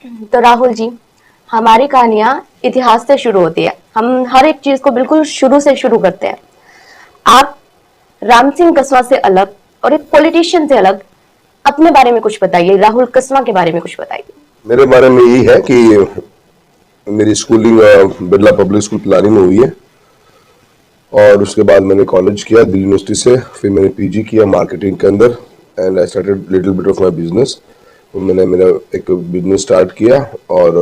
तो राहुल जी, हमारी कहानियां इतिहास से शुरू होती है। हम हर एक चीज को बिल्कुल शुरू से शुरू करते हैं। आप राम सिंह कस्वा से अलग और एक पॉलिटिशियन से अलग अपने बारे में कुछ बताइए। राहुल कस्वा के बारे में कुछ बताइए। मेरे बारे में यही है कि मेरी schooling Birla public school Pilani में हुई है और उसके बाद मैंने कॉलेज किया दिल्ली यूनिवर्सिटी से। फिर मैंने पीजी किया मार्केटिंग के अंदर and I started little bit of my business. तो मैंने मेरा एक बिजनेस स्टार्ट किया और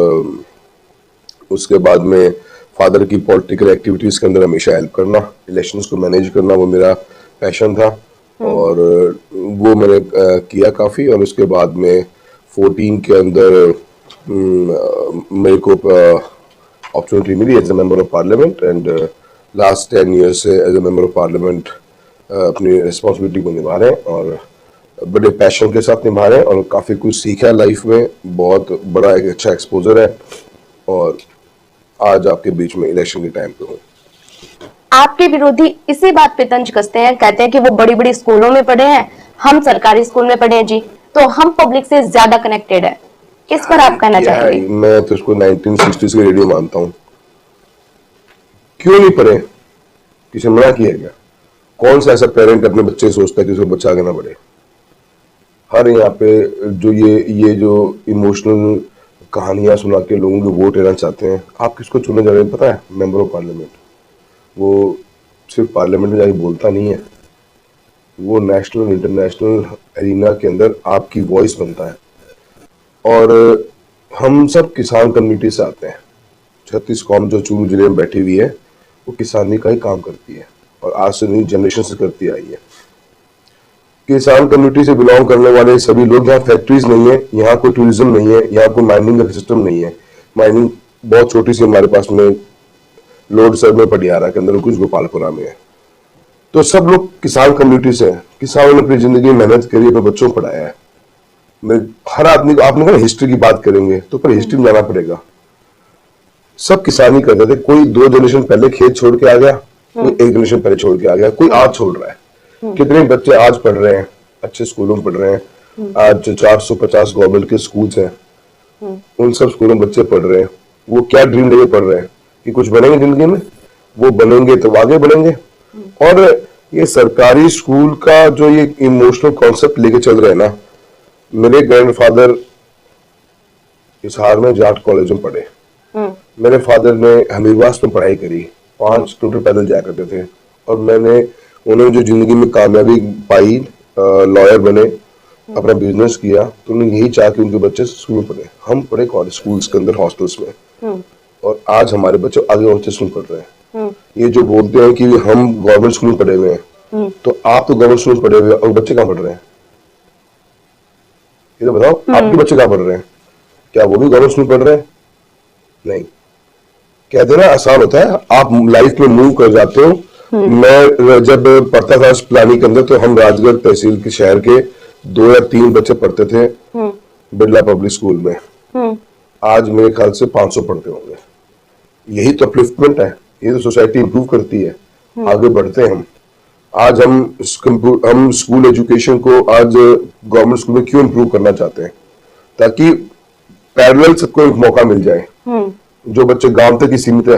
उसके बाद में फादर की पॉलिटिकल एक्टिविटीज के अंदर हमेशा हेल्प करना, इलेक्शंस को मैनेज करना वो मेरा पैशन था और वो मैंने किया काफ़ी। और उसके बाद में 14 के अंदर मेरे को अपॉर्चुनिटी मिली as a member of parliament and last 10 years से as a member of parliament अपनी रिस्पॉन्सिबिलिटी को निभा रहे हैं और बड़े पैशन के साथ निभा रहे हैं और काफ़ी कुछ सीखा है लाइफ में। बहुत बड़ा एक अच्छा एक्सपोजर है और आज आपके बीच में इलेक्शन के टाइम पे हूँ। आपके विरोधी इसी बात पे तंज कसते हैं, कहते हैं कि वो बड़ी बड़ी स्कूलों में पढ़े हैं, हम सरकारी स्कूल में पढ़े हैं जी, तो हम पब्लिक से ज्यादा कनेक्टेड है। इस पर आप कहना चाहेंगे? मैं तो इसको 1960s के रेडियो मानता हूँ। क्यों नहीं पढ़े? किसी ने मना किया क्या? कौन सा ऐसा पेरेंट अपने बच्चे से सोचता है कि उसका बच्चा आगे ना बढ़े? हर यहाँ पे जो ये जो इमोशनल कहानियां सुना के लोगों के वोट लेना चाहते हैं, आप किसको चुने जा रहे हैं पता है? Member of parliament. वो सिर्फ पार्लियामेंट में जाके बोलता नहीं है, वो नेशनल इंटरनेशनल एरिना के अंदर आपकी वॉइस बनता है। और हम सब किसान कम्युनिटी से आते हैं। 36 कौम जो चूरू जिले में बैठी हुई है वो किसानी का ही काम करती है और आज से नई जनरेशन से करती आई है। किसान कम्युनिटी से बिलोंग करने वाले सभी लोग, यहाँ फैक्ट्रीज नहीं है, यहाँ कोई टूरिज्म नहीं है, यहाँ कोई माइनिंग का सिस्टम नहीं है। माइनिंग बहुत छोटी सी हमारे पास में लोड सर में पटियाला के अंदर कुछ गोपालपुरा में है। तो सब लोग किसान कम्युनिटी से हैं। किसानों ने अपनी जिंदगी में मेहनत करी, अपने बच्चों को पढ़ाया है। हर आदमी को आपने कहा हिस्ट्री की बात करेंगे तो पर हिस्ट्री में जाना पड़ेगा। सब किसानी करते थे। कोई 2 जनरेशन पहले खेत छोड़ के आ गया, कोई 1 जनरेशन पहले छोड़ के आ गया, कोई आज छोड़ रहा है। कितने बच्चे आज पढ़ रहे हैं, अच्छे स्कूलों में पढ़ रहे हैं। आज 450 गवर्नमेंट के स्कूल्स हैं, उन सब स्कूलों में बच्चे पढ़ रहे हैं। वो क्या ड्रीम लेके पढ़ रहे हैं कि कुछ बनेंगे जिंदगी में, वो बनेंगे तो आगे बढ़ेंगे। और ये सरकारी स्कूल का जो ये इमोशनल कॉन्सेप्ट लेके चल रहे हैं ना, मेरे ग्रैंडफादर हिसार में जाट कॉलेज में पढ़े, मेरे फादर ने हमीरवास में पढ़ाई करी, 5 किलोमीटर पैदल जाया करते थे। और उन्होंने जो जिंदगी में कामयाबी पाई, लॉयर बने, अपना बिजनेस किया, तो उन्होंने यही चाहा कि उनके बच्चे स्कूल में पढ़े। हम पढ़े कॉलेज स्कूल्स के अंदर हॉस्टल्स में और आज हमारे बच्चे आगे बच्चे स्कूल पढ़ रहे हैं। ये जो बोलते हैं कि हम गवर्नमेंट स्कूल में पढ़े हुए हैं, तो आप तो गवर्नमेंट स्कूल में पढ़े हुए हैं और बच्चे कहाँ पढ़ रहे हैं? ये तो बताओ, आपके बच्चे कहाँ पढ़ रहे हैं? क्या वो भी गवर्नमेंट स्कूल पढ़ रहे हैं? नहीं। कहते ना आसान होता है, आप लाइफ में मूव कर जाते हो। मैं जब पढ़ता था पिलानी के अंदर तो हम राजगढ़ तहसील के शहर के 2 या 3 बच्चे पढ़ते थे बिरला पब्लिक स्कूल में। आज मेरे ख्याल से 500 पढ़ते होंगे। यही तो अपलिफ्टमेंट है, ये तो सोसाइटी इंप्रूव करती है, आगे बढ़ते हैं हम। आज हम स्कूल एजुकेशन को आज गवर्नमेंट स्कूल में क्यों इंप्रूव करना चाहते हैं? ताकि पैरेलल सबको एक मौका मिल जाए। जो बच्चे गांव तक ही सीमित है,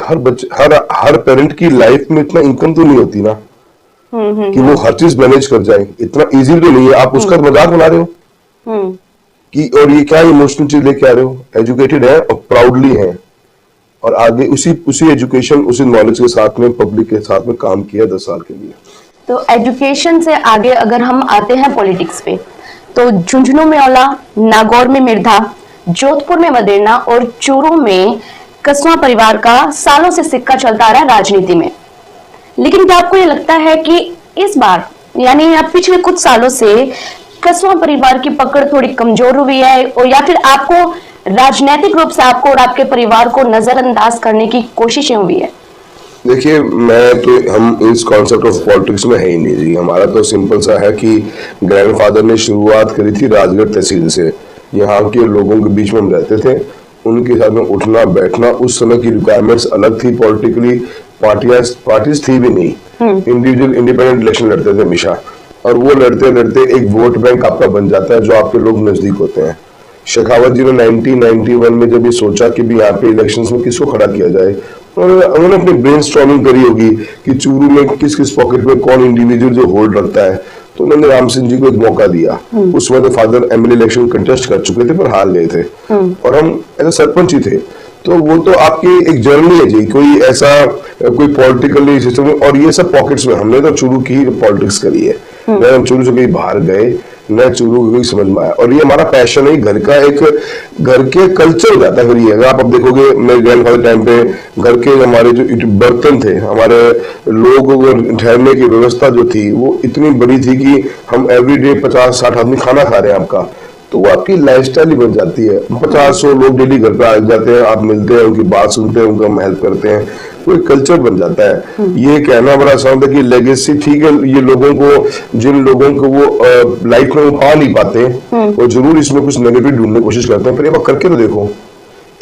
हर पेरेंट की लाइफ में इतना इनकम तो नहीं होती ना कि वो हर चीज मैनेज कर जाए। इतना इजी तो नहीं है। आप उसका मजाक बना रहे हो कि और ये क्या इमोशनल चीज लेके आ रहे हो? एजुकेटेड है और प्राउडली है और आगे उसी एजुकेशन उसी नॉलेज के साथ में पब्लिक के साथ में काम किया 10 साल के लिए। तो एजुकेशन से आगे अगर हम आते हैं पॉलिटिक्स पे, तो झुंझुनू में औला, नागौर में मिर्धा, जोधपुर में मदेरना और चूरू में कस्वा परिवार का सालों से सिक्का चलता आ रहा है राजनीति में। लेकिन क्या आपको ये लगता है कि इस बार यानी अब पिछले कुछ सालों से कस्वा परिवार की पकड़ थोड़ी कमजोर हुई है, और या फिर आपको राजनीतिक रूप से आपको और आपके परिवार को नजरअंदाज करने की कोशिशें हुई है? देखिए, हम इस कॉन्सेप्ट ऑफ पॉलिटिक्स में है ही नहीं जी। हमारा तो सिंपल सा है कि ग्रैंडफादर ने शुरुआत करी थी राजगढ़ तहसील से। यहाँ के लोगों के बीच में हम रहते थे, उनके साथ में उठना बैठना। उस समय की रिक्वायरमेंट्स अलग थी, पॉलिटिकली पार्टीज थी भी नहीं, इंडिविजुअल इंडिपेंडेंट इलेक्शन लड़ते थे हमेशा। और वो लड़ते लड़ते एक वोट बैंक आपका बन जाता है जो आपके लोग नजदीक होते हैं। शेखावत जी ने 1991 में जब ये सोचा कि भी यहाँ पे इलेक्शंस में किसको खड़ा किया जाए, उन्होंने अपनी ब्रेनस्टॉर्मिंग करी होगी कि चूरू में किस किस पॉकेट में कौन इंडिविजुअल जो होल्ड रखता है, तो उन्होंने राम सिंह जी को एक मौका दिया। उस वक्त फादर एमएलए इलेक्शन कंटेस्ट कर चुके थे पर हार गए थे, और हम एज ए सरपंच ही थे। तो वो तो आपकी एक जर्नी है जी, कोई ऐसा कोई पॉलिटिकली सिस्टम, और ये सब पॉकेट्स में हमने तो चूरू की पॉलिटिक्स करी है, न हम चूरू से कहीं बाहर गए, न चूरू की समझ में आया। और ये हमारा पैशन है, घर का एक घर के कल्चर हो जाता है। फिर ये अगर आप अब देखोगे मेरे ग्रैंडफादर टाइम पे घर के हमारे जो बर्तन थे, हमारे लोग ठहरने की व्यवस्था जो थी वो इतनी बड़ी थी कि हम एवरीडे 50-60 आदमी खाना खा रहे हैं आपका, तो वो आपकी लाइफस्टाइल ही बन जाती है। 50-100 लोग डेली घर पे आ जाते हैं, आप मिलते हैं, उनकी बात सुनते हैं, उनका हेल्प करते हैं, वो एक कल्चर बन जाता है। ये कहना बड़ा आसान है कि लेगेसी, ठीक है, ये लोगों को, जिन लोगों को वो लाइफ में वो पा नहीं पाते, वो जरूर इसमें कुछ नेगेटिव ढूंढने की कोशिश करते हैं। पर एक बार करके तो देखो,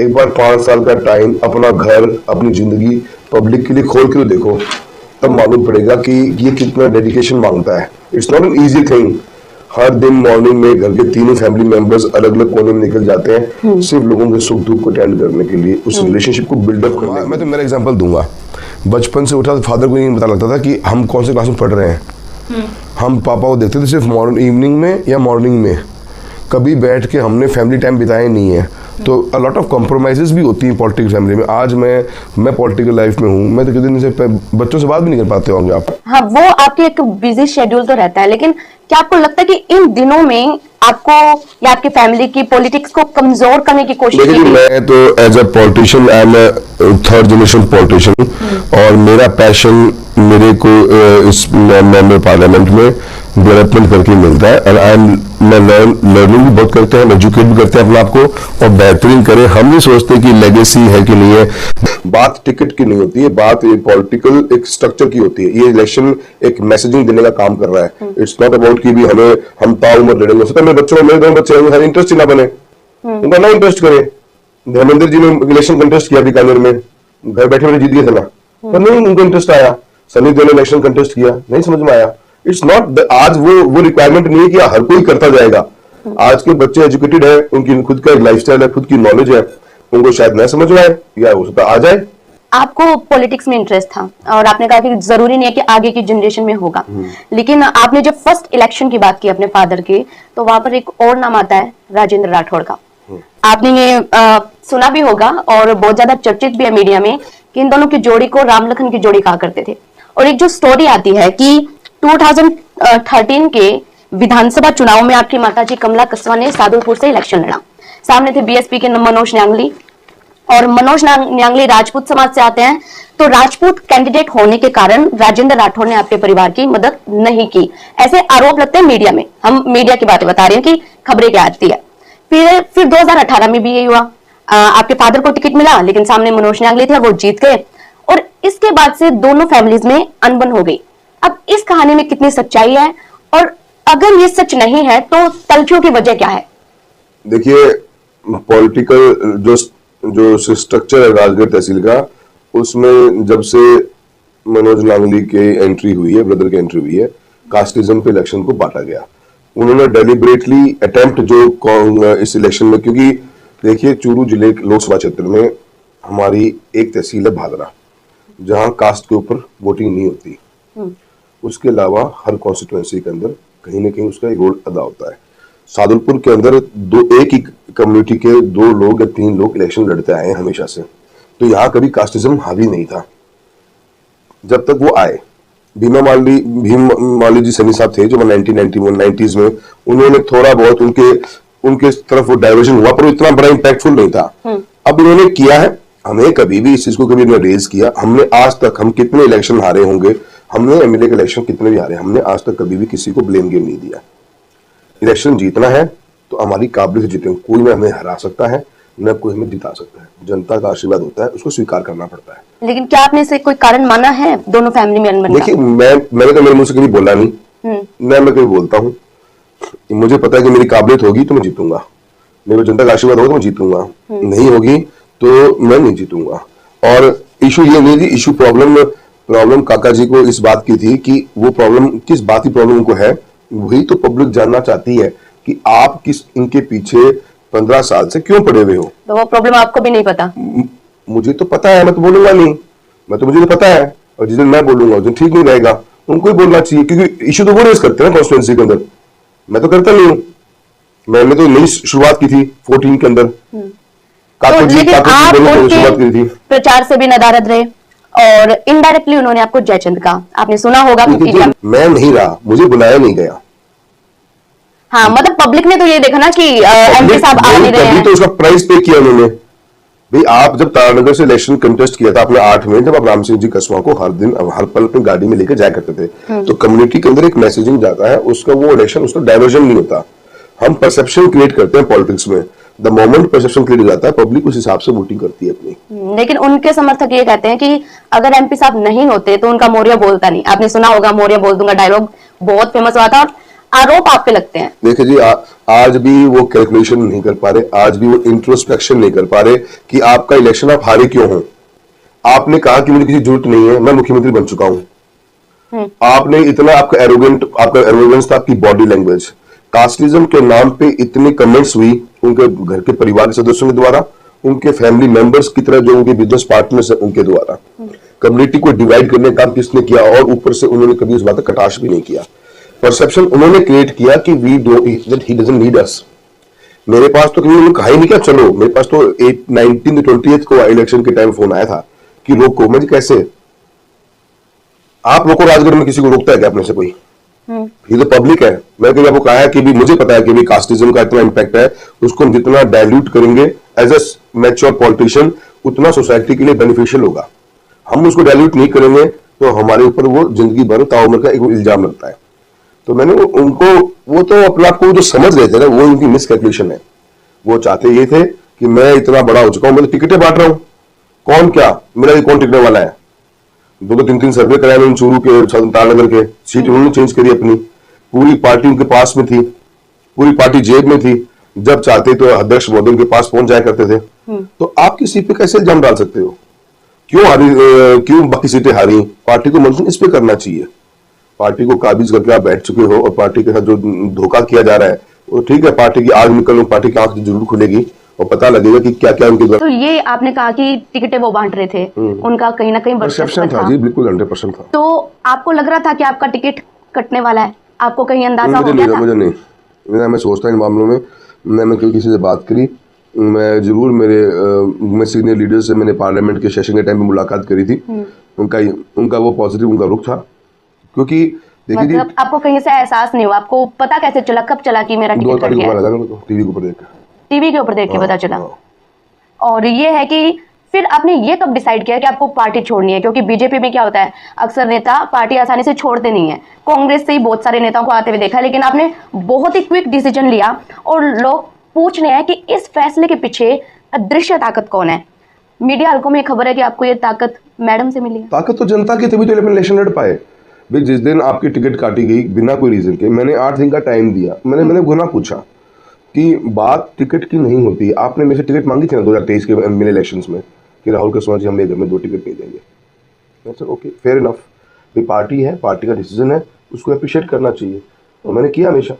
एक बार 5 साल का टाइम अपना घर, अपनी जिंदगी पब्लिक के लिए खोल के तो देखो, तब मालूम पड़ेगा कि ये कितना डेडिकेशन मांगता है। It's not an easy thing. हर दिन मॉर्निंग में घर के तीनों फैमिली मेंबर्स अलग अलग कोने में निकल जाते हैं सिर्फ लोगों के सुख दुख को अटेंड करने के लिए, उस रिलेशनशिप को बिल्डअप करने। मैं तो मेरा एग्जांपल दूंगा, बचपन से उठा तो फादर को नहीं पता लगता था कि हम कौन से क्लास में पढ़ रहे हैं। हम पापा को देखते थे सिर्फ इवनिंग में या मॉर्निंग में, कभी बैठ के हमने फैमिली टाइम बिताया नहीं है। तो अ लॉट ऑफ कॉम्प्रोमाइजेस भी होती हैं पॉलिटिकल फैमिली में। आज मैं पॉलिटिकल लाइफ में हूँ, मैं तो किसी दिन से बच्चों से बात भी नहीं कर पाते होंगे आप। हाँ, वो आपके एक बिजी शेड्यूल तो रहता है, लेकिन क्या आपको लगता है कि इन दिनों में आपको या आपकी फैमिली की पॉलिटिक्स को कमजोर करने की कोशिश की गई? मैं तो as a politician, I am third generation politician, और मेरा पैशन मेरे को इस मेंबर पार्लियामेंट में डेवलपमेंट करके मिलता है। और मैं लर्निंग भी बहुत करते हैं, एजुकेट भी करते हैं अपने आप को, और बेहतरीन करें। हम नहीं सोचते कि लेगेसी है कि नहीं है, बात टिकट की नहीं होती है, बात पॉलिटिकल एक स्ट्रक्चर की होती है। ये इलेक्शन एक मैसेजिंग देने का काम कर रहा है। इट्स नॉट अबाउट कि भी हम ताउम्र लड़ेंगे। तो मेरे बच्चों, मेरे 2 बच्चे हैं, इंटरेस्ट ही ना बने, उनका ना इंटरेस्ट करे। धर्मेंद्र जी ने इलेक्शन कंटेस्ट किया बीकानेर में, घर बैठे बैठे जीत गए थे ना, पर नहीं उनको इंटरेस्ट आया। सनी देओल ने इलेक्शन कंटेस्ट किया, नहीं समझ में आया। इट्स नॉट, आज वो रिक्वायरमेंट नहीं है कि हर कोई करता जाएगा। आज के बच्चे एजुकेटेड है, उनकी खुद का एक लाइफस्टाइल है, खुद की नॉलेज है, उनको शायद न समझ में आए या हो सकता आ जाए। आपको पॉलिटिक्स में इंटरेस्ट था और आपने कहा कि जरूरी नहीं है कि आगे की जनरेशन में होगा, लेकिन आपने जब फर्स्ट इलेक्शन की बात की अपने फादर की, तो वहां पर एक और नाम आता है राजेंद्र राठौड़ का। आपने ये सुना भी होगा और बहुत ज्यादा चर्चित भी है मीडिया में कि इन दोनों की जोड़ी को राम लखन की जोड़ी कहा करते थे। और एक जो स्टोरी आती है कि 2013 के विधानसभा चुनाव में आपकी माताजी कमला कस्वा ने सादुलपुर से इलेक्शन लड़ा। सामने थे बीएसपी के मनोज न्यांगली, और मनोज न्यांगली राजपूत समाज से आते हैं। तो राजपूत कैंडिडेट होने के कारण राजेंद्र राठौड़ ने आपके परिवार की मदद नहीं की, ऐसे आरोप लगते हैं मीडिया में। हम मीडिया की बातें बता रहे हैं कि खबरें क्या आती है। फिर 2018 में भी यही हुआ, आपके फादर को टिकट मिला, लेकिन सामने मनोज न्यांगली थे, वो जीत गए। और इसके बाद से दोनों फैमिलीज में अनबन हो गई। अब इस कहानी में कितनी सच्चाई है, और अगर ये सच नहीं है तो तलखियों की वजह क्या है? देखिए, पॉलिटिकल जो स्ट्रक्चर है राजगढ़ तहसील का, उसमें जब से मनोज न्यांगली की एंट्री हुई है, ब्रदर की एंट्री हुई है, कास्टिज्म पे इलेक्शन को बांटा गया। उन्होंने डेलिबरेटली अटेम्प्ट जो इस इलेक्शन में, क्योंकि देखिए चूरू जिले लोकसभा क्षेत्र में हमारी एक तहसील है भादरा, जहां कास्ट के ऊपर वोटिंग नहीं होती। उसके अलावा हर कॉन्स्टिट्यूएंसी के अंदर कहीं ना कहीं उसका एक रोल अदा होता है। सादुलपुर के अंदर एक ही कम्युनिटी के 2 लोग या 3 लोग इलेक्शन लड़ते आए हैं हमेशा से, तो यहाँ कभी कास्टिज्म हावी नहीं था जब तक वो आए। भीम माली जी सनी साहब थे जो 1990s में, उन्होंने थोड़ा बहुत उनके तरफ वो डाइवर्जन हुआ, पर इतना बड़ा इम्पैक्टफुल नहीं था। अब इन्होंने किया है, हमें कभी भी इस चीज को कभी रेज किया। हमने आज तक, हम कितने इलेक्शन हारे होंगे, हमने एमएलए के इलेक्शन कितने भी हारे, हमने आज तक कभी भी किसी को ब्लेम गेम नहीं दिया। इलेक्शन जीतना है तो हमारी काबिलियत से जीते, कोई ना हमें हरा सकता है न कोई हमें जिता सकता है। जनता का आशीर्वाद होता है, उसको स्वीकार करना पड़ता है। लेकिन क्या आपने से कोई कारण माना है दोनों फैमिली में अनबन? देखिए, मैंने तो मेरे मुंह से कभी बोला नहीं, न मैं कभी बोलता हूँ। मुझे पता है कि मेरी काबिलियत होगी तो मैं जीतूंगा, मेरे जनता का आशीर्वाद होगा तो मैं जीतूंगा, नहीं होगी तो मैं नहीं जीतूंगा। और इशू ये नहीं थी, इशू प्रॉब्लम काका जी को इस बात की थी कि वो प्रॉब्लम किस बात की प्रॉब्लम को है, वही तो पब्लिक जानना चाहती है कि आप किस इनके पीछे 15 साल से क्यों पड़े हुए हो? तो वो प्रॉब्लम आपको भी नहीं पता? मुझे तो पता है, मैं तो बोलूंगा नहीं, मुझे तो पता है। और जिस दिन मैं बोलूंगा उस दिन ठीक नहीं रहेगा, उनको ही बोलना चाहिए, क्योंकि इशू तो वो रेज करते हैं कॉन्स्टिट्यूंसी के अंदर, मैं तो करता नहीं हूँ। मैंने तो नई शुरुआत की थी 14 के अंदर, तो लेकिन आप शुरुआत की उनके थी। प्रचार से भी नदारद रहे और इनडायरेक्टली उन्होंने आपको जयचंद कहा, आपने सुना होगा देखिए मीडिया में। जी, मैं नहीं रहा, मुझे बुलाया नहीं गया। हाँ, मतलब पब्लिक ने तो ये देखा ना कि एमपी साहब आ नहीं रहे तभी हैं। तो उसका प्राइस पे किया उन्होंने। भाई आप जब तारानगर से इलेक्शन कंटेस्ट किया था आपने 8 में, जब आप राम सिंह जी कसवा को हर दिन हर पल अपनी गाड़ी में लेकर जाया करते थे, तो कम्युनिटी के अंदर एक मैसेजिंग जाता है, उसका वो इलेक्शन उसका डाइवर्जन नहीं होता। हम परसेप्शन क्रिएट करते हैं पॉलिटिक्स में, द मोमेंट परसेप्शन क्रिएट हो जाता है, पब्लिक उस हिसाब से वोटिंग करती है अपनी। लेकिन उनके समर्थक ये कहते हैं कि अगर एमपी साहब नहीं होते तो उनका मौर्य बोलता नहीं। आपने सुना होगा मौर्य बोल दूंगा डायलॉग, बहुत फेमस हुआ था। आरोप आप पे लगते हैं। देखिए जी, आज भी वो कैलकुलेशन नहीं कर पा रहे, आज भी वो इंट्रोस्पेक्शन नहीं कर पा रहे कि आपका इलेक्शन आप हारे क्यों हो। आपने कहा कि मुझे किसी जरूरत नहीं है, मैं मुख्यमंत्री बन चुका हूं। आपने इतना आपका एरोगेंस था, आपकी बॉडी लैंग्वेज, कास्टिज्म के नाम पे इतनी कमेंट्स हुई उनके घर के परिवार के सदस्यों के द्वारा, उनके फैमिली मेंबर्स की तरह जो उनके बिजनेस पार्टनर्स है उनके द्वारा। कम्युनिटी को डिवाइड करने का काम किसने किया, और ऊपर से उन्होंने कभी इस बात का कटाक्ष भी नहीं किया। परसेप्शन उन्होंने क्रिएट किया कि we do that he doesn't need us. मेरे पास तो कभी उन्होंने कहा ही नहीं क्या चलो, मेरे पास तो 19 को इलेक्शन के टाइम फोन आया था कि रोको। मैं कैसे आप रोको, राजगढ़ में किसी को रोकता है क्या अपने से कोई? ये तो पब्लिक है। मैं कभी आपको कहा है कि भी मुझे पता है कि भी कास्टिज्म का इतना इंपैक्ट है, उसको हम जितना डायल्यूट करेंगे एज अ मैच्योर पॉलिटिशियन उतना सोसाइटी के लिए बेनिफिशियल होगा। हम उसको डायल्यूट नहीं करेंगे तो हमारे ऊपर वो जिंदगी भर ताउम्र का एक इल्जाम लगता है। तो मैंने उनको, वो तो अपने आप को जो समझ रहे थे ना, वो उनकी मिसकैलकुलेशन है। वो चाहते ये थे कि मैं इतना बड़ा हो चुका हूं, मैं तो टिकटें बांट रहा हूं, कौन क्या मेरा ये कौन टिकट वाला है। 2-3 सर्वे कराए उन्होंने चूरू के, तारानगर के, सीट उन्होंने चेंज करी अपनी, पूरी पार्टी उनके पास में थी, पूरी पार्टी जेब में थी, जब चाहते तो अध्यक्ष महोदय उनके पास पहुंच जाया करते थे। तो आप किसी पे कैसे इल्जाम डाल सकते हो? क्यों हारी, क्यों बाकी सीटें हारी? पार्टी को मंथन इस पे करना चाहिए। पार्टी को काबिज करके आप बैठ चुके हो और पार्टी के साथ जो धोखा किया जा रहा है वो ठीक है, पार्टी की आग निकल, पार्टी की आंख जरूर खुलेगी और पता लगेगा कि क्या क्या उनके तो ये आपने कहा कि टिकटें वो बांट रहे थे, उनका कहीं ना कहीं परसेप्शन था जी, बिल्कुल 100% था। तो आपको लग रहा था कि आपका टिकट कटने वाला है? आपको कहीं अंदाजा हो गया था? मुझे नहीं, मैं सोचता इन मामलों में, मैंने कभी किसी से बात करी, मैं जरूर मैं सीनियर लीडर से मैंने पार्लियामेंट के सेशन के टाइम में मुलाकात करी थी। उनका वो पॉजिटिव उनका रुख था, क्योंकि देखिए मतलब आपको कहीं से एहसास नहीं हुआ? आपको पता कैसे चला, कब चला कि मेरा टिकट कट गया? टीवी के ऊपर देख टीवी के ऊपर देख के पता चला। और ये है कि फिर आपने ये कब डिसाइड किया कि आपको पार्टी छोड़नी है? क्योंकि बीजेपी में क्या होता है, अक्सर नेता पार्टी आसानी से छोड़ते नहीं है। कांग्रेस से ही बहुत सारे नेताओं को आते हुए देखा, लेकिन आपने बहुत ही क्विक डिसीजन लिया। और लोग पूछ रहे हैं कि इस फैसले के पीछे अदृश्य ताकत कौन है? मीडिया हल्कों में खबर है कि आपको ये ताकत मैडम से मिली है। ताकत तो जनता की, तभी तो इलेक्शन लड़ पाए। भाई जिस दिन आपकी टिकट काटी गई बिना कोई रीजन के, मैंने 8 दिन का टाइम दिया, मैंने गुना पूछा कि बात टिकट की नहीं होती। आपने मेरे से टिकट मांगी थी ना 2023 के एमएलए इलेक्शंस में कि राहुल कसवा जी हम एक घर में 2 टिकट नहीं देंगे। मैं सर ओके, फेयर इनफ, भाई पार्टी है, पार्टी का डिसीजन है, उसको अप्रिशिएट करना चाहिए, और मैंने किया हमेशा।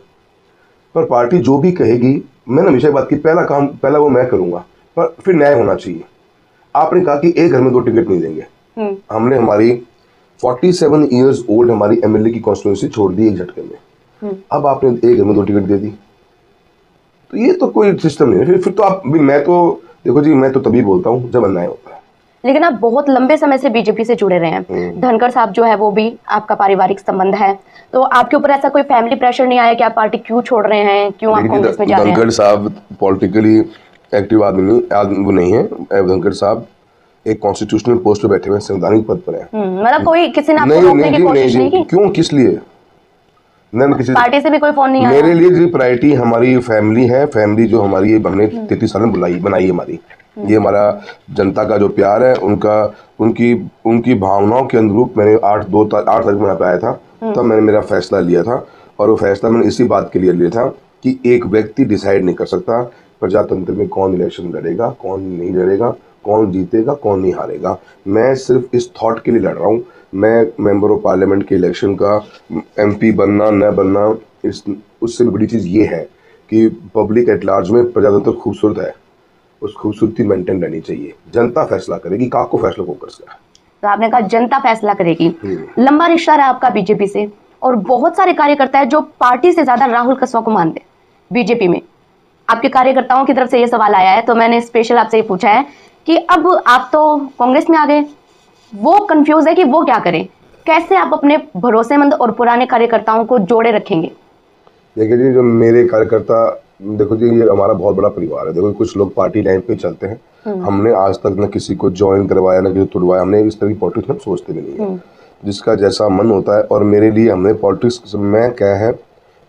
पर पार्टी जो भी कहेगी, मैंने हमेशा बात की, पहला वो मैं करूंगा, पर फिर न्याय होना चाहिए। आपने कहा कि एक घर में 2 टिकट नहीं देंगे, हमने हमारी 47 इयर्स ओल्ड हमारी एमएलए की कॉन्स्टिट्यूंसी छोड़ दी एक झटके में। अब आपने एक घर में 2 टिकट दे दी, तो ये तो कोई सिस्टम नहीं है। फिर तो आप, मैं तो देखो जी, मैं तो तभी बोलता हूँ जब अन्याय होता है। लेकिन आप बहुत लंबे समय से बीजेपी से जुड़े रहे हैं। धनखड़ साहब जो है वो भी आपका पारिवारिक संबंध है, तो आपके ऊपर ऐसा कोई फैमिली प्रेशर नहीं आया कि आप पार्टी क्यों छोड़ रहे हैं, क्यों आप कांग्रेस में जा रहे हैं? धनखड़ साहब पॉलिटिकली एक्टिव आदमी वो नहीं है। धनखड़ साहब एक कॉन्स्टिट्यूशनल पोस्ट पे बैठे हुए, संवैधानिक पद पर है। मतलब कोई किसी ने आपको रोकने की कोशिश नहीं की? क्यों, किस लिए? किसी पार्टी से भी कोई फोन नहीं आया? मेरे लिए जी प्रायोरिटी हमारी फैमिली है। फैमिली जो हमारी हमने 33 साल में बनाई हमारी, ये हमारा जनता का जो प्यार है, उनकी भावनाओं के अनुरूप मैंने 8 तारीख में यहाँ पे आया था, तब मैंने मेरा फैसला लिया था। और वो फैसला मैंने इसी बात के लिए लिया था कि एक व्यक्ति डिसाइड नहीं कर सकता प्रजातंत्र में कौन इलेक्शन लड़ेगा, कौन नहीं लड़ेगा, कौन जीतेगा, कौन नहीं हारेगा। मैं सिर्फ इस थॉट के लिए लड़ रहा हूँ। मैं मेंबर ऑफ पार्लियामेंट के इलेक्शन का एमपी बनना न बनना, उससे बड़ी चीज़ ये है कि पब्लिक एट लार्ज में प्रजातंत्र खूबसूरत है, उस खूबसूरती मेंटेन रहनी चाहिए। जनता फैसला करेगी, काको फैसला को कर सकता है। तो आपने कहा जनता फैसला करेगी। लंबा रिश्ता रहा आपका बीजेपी से, और बहुत सारे कार्यकर्ता है जो पार्टी से ज्यादा राहुल कसवा को मानते हैं बीजेपी में। आपके कार्यकर्ताओं की तरफ से ये सवाल आया है, तो मैंने स्पेशल आपसे ये पूछा है कि अब आप तो कांग्रेस में आ गए, वो कंफ्यूज है कि वो क्या करें, कैसे आप अपने भरोसेमंद और पुराने कार्यकर्ताओं को जोड़े रखेंगे? देखिए जी, जो मेरे कार्यकर्ता, देखो जी, ये हमारा बहुत बड़ा परिवार है। देखो, कुछ लोग पार्टी लाइन पे चलते हैं, हमने आज तक न किसी को ज्वाइन करवाया, न किसी को तुड़वाया। हमने इस तरह की पॉलिटिक्स में सोचते भी नहीं है। जिसका जैसा मन होता है, और मेरे लिए हमने पॉलिटिक्स में क्या है,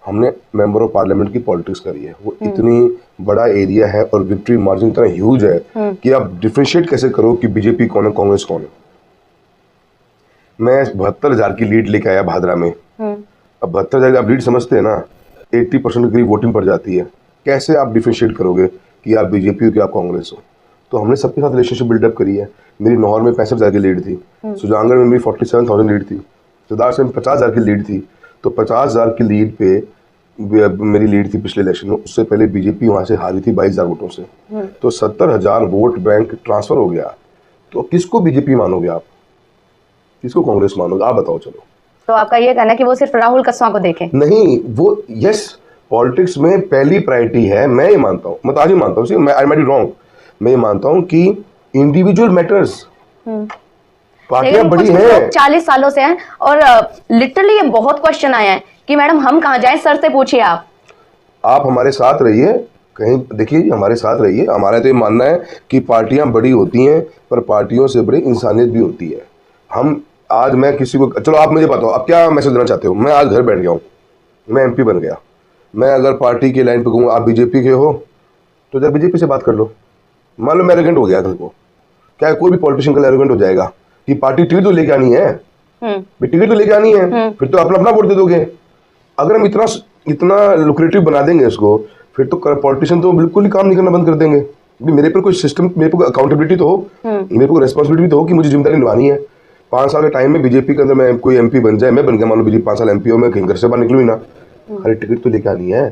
हमने मेंबर ऑफ पार्लियामेंट की पॉलिटिक्स करी है। वो इतनी बड़ा एरिया है और विक्ट्री मार्जिन इतना ह्यूज है कि आप डिफ्रेंशिएट कैसे करो कि बीजेपी कौन है, कांग्रेस कौन है। मैं 72,000 की लीड लेके आया भादरा में। अब 72,000 आप लीड समझते हैं ना, 80% के करीब वोटिंग पड़ जाती है। कैसे आप डिफ्रेंशिएट करोगे कि आप बीजेपी हो कि आप कांग्रेस हो? तो हमने सबके साथ रिलेशनशिप बिल्डअप करी है। मेरी नौहर में 65,000 की लीड थी, सुजानगढ़ में मेरी 47,000 लीड थी, सिद्धार्थ में 50,000 की लीड थी। तो 50,000 की लीड पे मेरी लीड थी पिछले इलेक्शन में। उससे पहले बीजेपी वहां से हारी थी 22,000 वोटों से। तो 70,000 वोट बैंक ट्रांसफर हो गया। तो किसको बीजेपी मानोगे आप, किसको कांग्रेस मानोगे, आप बताओ। चलो, तो आपका ये कहना है कि वो सिर्फ राहुल कसवा को देखें? नहीं, वो यस, पॉलिटिक्स में पहली प्रायोरिटी है। मैं ये मानता हूँ, मैं तो आज ही मानता हूँ, मैं आई माइट बी रॉन्ग, मैं ये मानता हूँ कि इंडिविजुअल मैटर्स। पार्टियां बड़ी हैं, 40 सालों से हैं, और लिटरली ये बहुत क्वेश्चन आया है कि मैडम हम कहाँ जाएं, सर से पूछिए आप हमारे साथ रहिए, कहीं देखिए, हमारे साथ रहिए। हमारा तो ये मानना है कि पार्टियां बड़ी होती हैं, पर पार्टियों से बड़ी इंसानियत भी होती है। हम आज, मैं किसी को, चलो आप मुझे बताओ आप क्या मैसेज देना चाहते हो। मैं आज घर बैठ गया हूँ, मैं एमपी बन गया, मैं अगर पार्टी की लाइन पे कहूँगा आप बीजेपी के हो, तो जब बीजेपी से बात कर लो। मान लो मैं एरोगेंट हो गया था, को क्या कोई भी पॉलिटिशियन कल एरोगेंट हो जाएगा कि पार्टी टिकट तो लेके आनी है, टिकट तो लेके आनी है, फिर तो अपना अपना वोट दे दोगे। अगर हम इतना इतना लुक्रेटिव बना देंगे इसको, फिर तो पॉलिटिशियन तो बिल्कुल ही काम नहीं करना बंद कर देंगे। मेरे पर कोई सिस्टम, मेरे को अकाउंटेबिलिटी तो हो, मेरे को रेस्पॉन्सिबिलिटी तो हो कि मुझे जिम्मेदारी निभानी है। 5 साल के टाइम में बीजेपी के अंदर मैं कोई एमपी बन जाए, मैं बन गया, मान लो बीजेपी 5 साल एमपी हो, मैं कहीं घर से बाहर निकलूँ ही ना, अरे टिकट तो लेके आनी है,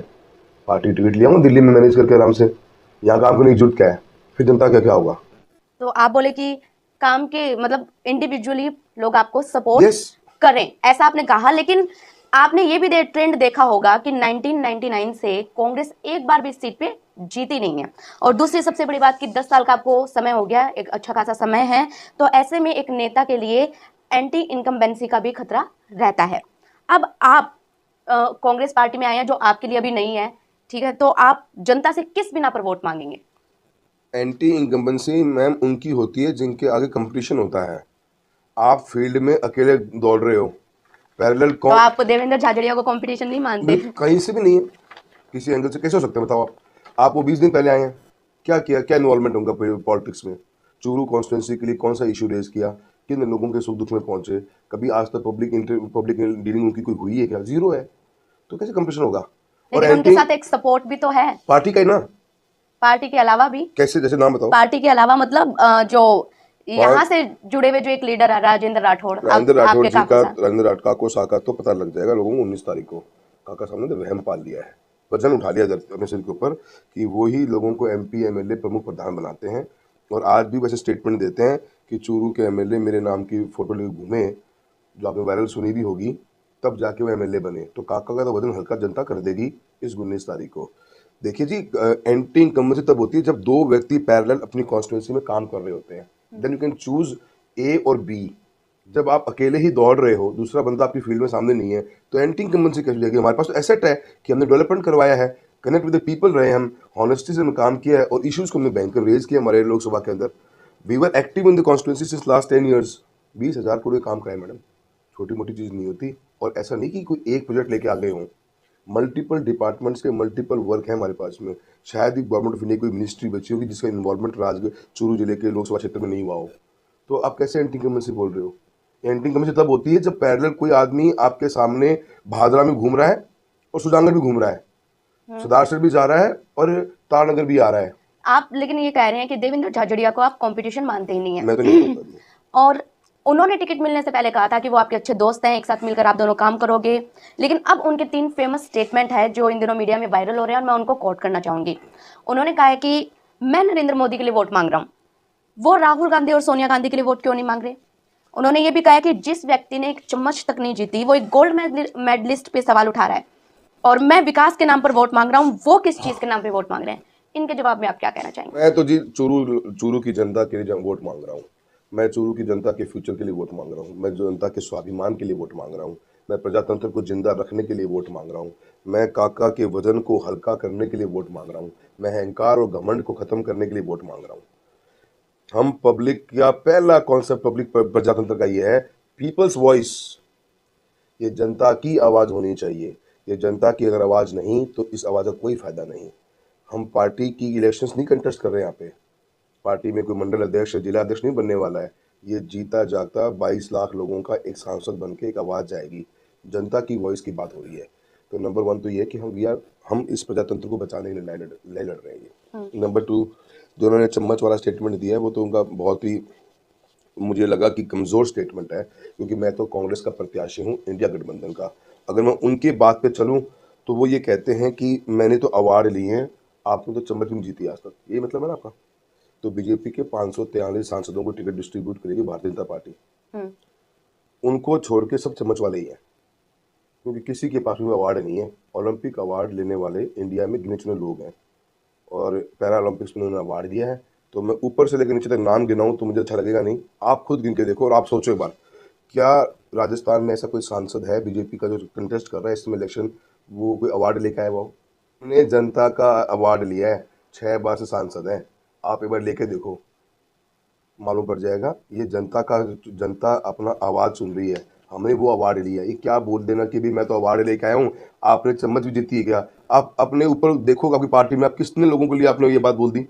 पार्टी टिकट ले आऊँ दिल्ली में मैनेज करके आराम से। यहाँ काम करने की जरूरत क्या है, फिर जनता क्या क्या होगा। तो आप बोले कि काम के मतलब इंडिविजुअली लोग आपको सपोर्ट Yes. करें, ऐसा आपने कहा। लेकिन आपने ये भी ट्रेंड देखा होगा कि 1999 से कांग्रेस एक बार भी इस सीट पे जीती नहीं है, और दूसरी सबसे बड़ी बात कि 10 साल का आपको समय हो गया, एक अच्छा खासा समय है। तो ऐसे में एक नेता के लिए एंटी इनकम्बेंसी का भी खतरा रहता है। अब आप कांग्रेस पार्टी में आए हैं जो आपके लिए अभी नहीं है, ठीक है, तो आप जनता से किस बिना पर वोट मांगेंगे? एंटी इनकम्बेंसी मैम उनकी होती है जिनके आगे कंपटीशन होता है। आप फील्ड में अकेले दौड़ रहे हो, पैरेलल तो आप देवेंद्र झाझड़िया को कंपटीशन नहीं मानते? कहीं से भी नहीं है, किसी एंगल से कैसे हो सकता है बताओ आप वो 20 दिन पहले आए हैं, क्या किया, क्या इन्वॉल्वमेंट उनका पॉलिटिक्स में, चूरू कॉन्स्टिट्यूंसी के लिए कौन सा इशू रेज किया, किन लोगों के सुख दुख में पहुंचे, कभी आज तक पब्लिक डीलिंग उनकी कोई हुई है क्या, जीरो है। तो कैसे कंपटीशन होगा। और लेकिन उनके साथ एक सपोर्ट भी तो है पार्टी का ही ना, पार्टी के अलावा भी। कैसे, जैसे नाम बताओ। पार्टी के अलावा मतलब जो यहाँ से जुड़े हुए जो एक लीडर है राजेंद्र राठौड़, राजेंद्र राठौड़ जी का, साथ। राजेंद्र काको साका तो पता लग जाएगा लोगों को 19 तारीख को। काका साहब ने तो वहम पाल लिया है, वजन उठा लिया अपने सिर के ऊपर कि वो ही लोगों को एमपी एमएलए प्रमुख प्रधान बनाते हैं। और आज भी वैसे स्टेटमेंट देते हैं कि चूरू के एमएलए मेरे नाम की फोटो लेके घूमे, जो आपने वायरल सुनी भी होगी, तब जाके वो एमएलए बने। तो काका का तो वजन हल्का जनता कर देगी इस 19 तारीख को। देखिए जी, एंटी इनकम्बेंसी तब होती है जब दो व्यक्ति पैरेलल अपनी कॉन्स्टिट्यूंसी में काम कर रहे होते हैं, then you can choose A और बी। जब आप अकेले ही दौड़ रहे हो, दूसरा बंदा आपकी फील्ड में सामने नहीं है, तो एंटी इनकम्बेंसी कैसे जाएगी। हमारे पास तो एसेट है कि हमने डेवलपमेंट करवाया है, कनेक्ट विद द पीपल रहे, हम ऑनेस्टी से काम किया है, और इश्यूज को हमने बैंक में रेज किया हमारे लोकसभा के अंदर। We were active in the constituency since last 10 years. 20,000 crore काम कराए मैडम, छोटी मोटी चीज़ नहीं होती। और ऐसा नहीं कि कोई एक प्रोजेक्ट लेके आ गए हों, मल्टीपल डिपार्टमेंट्स के मल्टीपल वर्क है हमारे पास में। शायद ही गवर्नमेंट ऑफ इंडिया कोई मिनिस्ट्री बची होगी जिसका इन्वॉल्वमेंट राजगढ़ चूरू जिले के लोकसभा क्षेत्र में नहीं हुआ हो। तो आप कैसे एंटी इनकम्बेंसी बोल रहे हो। एंटी इनकम्बेंसी तब होती है जब पैरेलल कोई आदमी आपके सामने भादरा में घूम रहा है और सुजानगढ़ भी घूम रहा है, सुधारसर भी जा रहा है और तारनगर भी आ रहा है। आप लेकिन ये कह रहे हैं कि देवेंद्र झाझड़िया को आप कंपटीशन मानते ही नहीं है। मैं तो नहीं मानता। और उन्होंने टिकट मिलने से पहले कहा था कि वो आपके अच्छे दोस्त हैं, एक साथ मिलकर आप दोनों काम करोगे। लेकिन अब उनके 3 फेमस स्टेटमेंट है जो इन दिनों मीडिया में वायरल हो रहे हैं और मैं उनको कोट करना चाहूंगी। उन्होंने कहा है कि मैं नरेंद्र मोदी के लिए वोट मांग रहा हूँ, वो राहुल गांधी और सोनिया गांधी के लिए वोट क्यों नहीं मांग रहे। उन्होंने ये भी कहा है कि जिस व्यक्ति ने एक चम्मच तक नहीं जीती वो एक गोल्ड मेडलिस्ट पे सवाल उठा रहा है, और मैं विकास के नाम पर वोट मांग रहा हूँ, वो किस चीज के नाम पे वोट मांग रहे हैं। इनके जवाब में आप क्या कहना चाहेंगे? मैं तो जी चूरू की जनता के लिए वोट मांग रहा हूँ। मैं चूरू की जनता के फ्यूचर के लिए वोट मांग रहा हूँ। मैं जनता के स्वाभिमान के लिए वोट मांग रहा हूँ। मैं प्रजातंत्र को जिंदा रखने के लिए वोट मांग रहा हूँ। मैं काका के वजन को हल्का करने के लिए वोट मांग रहा हूँ। मैं अहंकार और घमंड को खत्म करने के लिए वोट मांग रहा हूँ। हम पब्लिक का पहला कॉन्सेप्ट पब्लिक प्रजातंत्र का ये है, पीपल्स वॉइस। ये जनता की आवाज होनी चाहिए। ये जनता की अगर आवाज नहीं तो इस आवाज का कोई फायदा नहीं। हम पार्टी की इलेक्शंस नहीं कंटेस्ट कर रहे हैं। यहाँ पे पार्टी में कोई मंडल अध्यक्ष जिला अध्यक्ष नहीं बनने वाला है। ये जीता जागता 22 लाख लोगों का एक सांसद बन के एक आवाज जाएगी। जनता की वॉइस की बात हो रही है। तो नंबर 1 तो ये कि हम इस प्रजातंत्र को बचाने के लिए लड़ रहे हैं। नंबर 2, जो उन्होंने चम्मच वाला स्टेटमेंट दिया है वो तो उनका बहुत ही मुझे लगा कि कमज़ोर स्टेटमेंट है, क्योंकि मैं तो कांग्रेस का प्रत्याशी हूँ, इंडिया गठबंधन का। अगर मैं उनकी बात पे चलूँ तो वो ये कहते हैं कि मैंने तो अवार्ड लिए हैं, आपने तो चम्मच भी नहीं जीती आज तक। ये मतलब है ना आपका। तो बीजेपी के 543 सांसदों को टिकट डिस्ट्रीब्यूट करेगी भारतीय जनता पार्टी। उनको छोड़ के सब चम्मच वाले ही हैं, क्योंकि किसी के पास भी अवार्ड नहीं है। ओलंपिक अवार्ड लेने वाले इंडिया में गिने चुने लोग हैं, और पैरा ओलंपिक्स में उन्होंने अवार्ड दिया है। तो मैं ऊपर से लेकर नीचे तक नाम गिनाऊं तो मुझे अच्छा लगेगा नहीं। आप खुद गिन के देखो और आप सोचो एक बार, क्या राजस्थान में ऐसा कोई सांसद है बीजेपी का जो कंटेस्ट कर रहा है इसमें इलेक्शन, वो कोई अवार्ड लेकर आया? वो उन्हें जनता का अवार्ड लिया है, 6 बार से सांसद हैं। आप एक बार लेके देखो, मालूम पड़ जाएगा। ये जनता अपना आवाज़ सुन रही है। हमने वो अवार्ड लिया। ये क्या बोल देना कि भी मैं तो अवार्ड लेके आया हूँ, आपने चम्मच भी जीती है क्या? आप अपने ऊपर देखो, आपकी पार्टी में आप कितने लोगों के लिए आपने ये बात बोल दी?